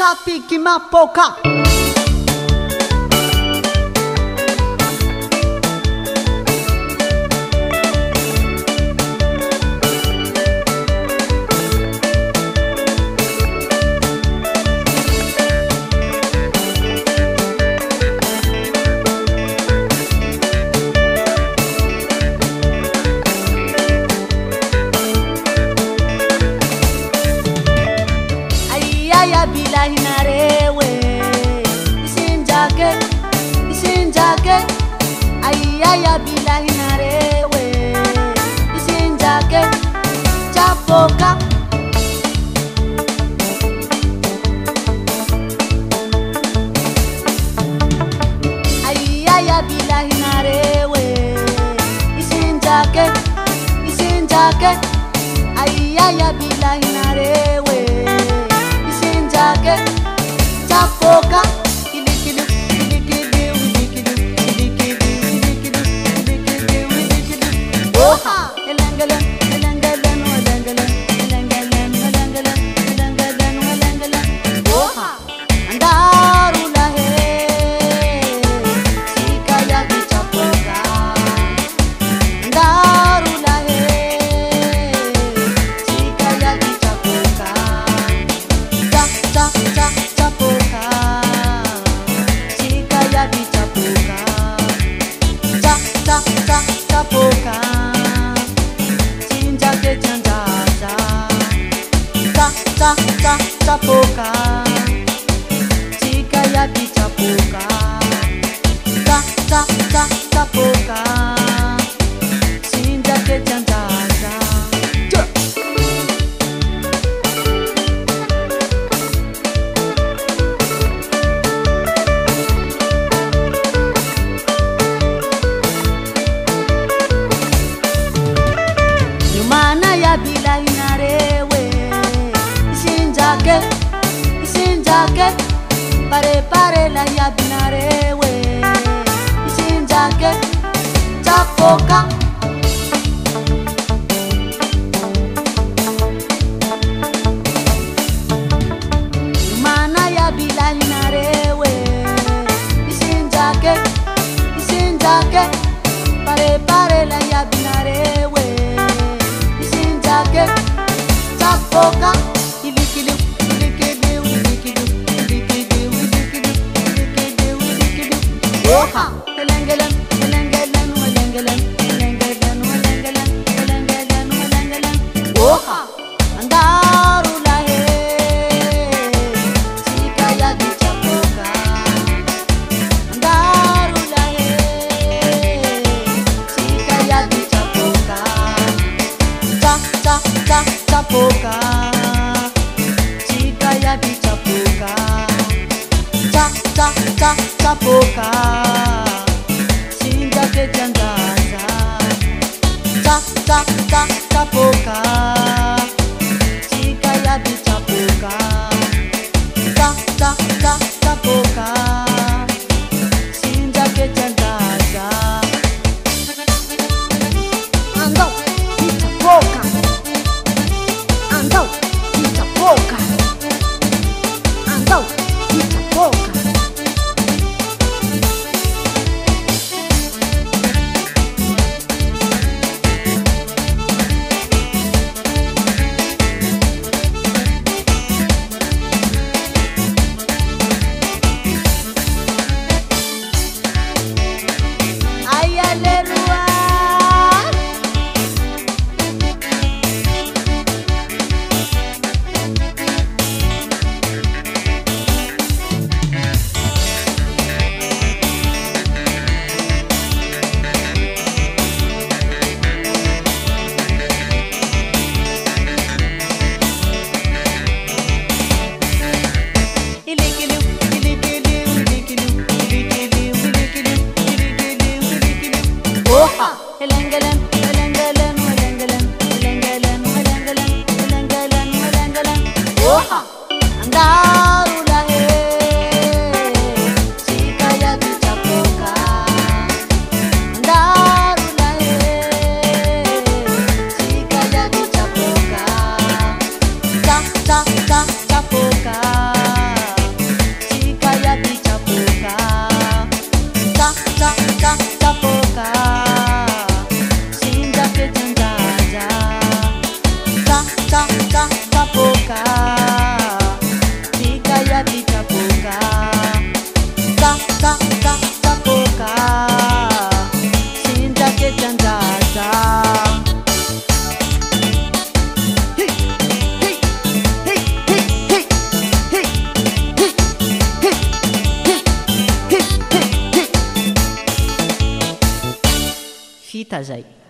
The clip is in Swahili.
Tsapiky-Mapoka. Ya bilahi narewe isinjake ayaya bilahi narewe isinjake Tsapoka ayaya bilahi narewe isinjake ayaya bilahi narewe Tsapoka Tsapoka, sinjake chanjaja. Tsapoka, chika ya Tsapoka. Tsapoka, sinjake chanjaja. Mana ya bilahi narewe isinjake pare la ya binarewe isinjake Tsapoka mana ya bilahi narewe isinjake pare la ya binarewe Tsapoka ilikilu oha elengelan oha andaru lahe chika ya Tsapoka andaru lahe chika ya Tsapoka Tsapoka, chika ya Tsapoka. Tsapoka, sinjake chanjaja. Tsapoka, chika ya Tsapoka. Tsapoka, sinjake chanjaja. Ando Tsapoka. Ando Tsapoka. Tsapoka. vita zay.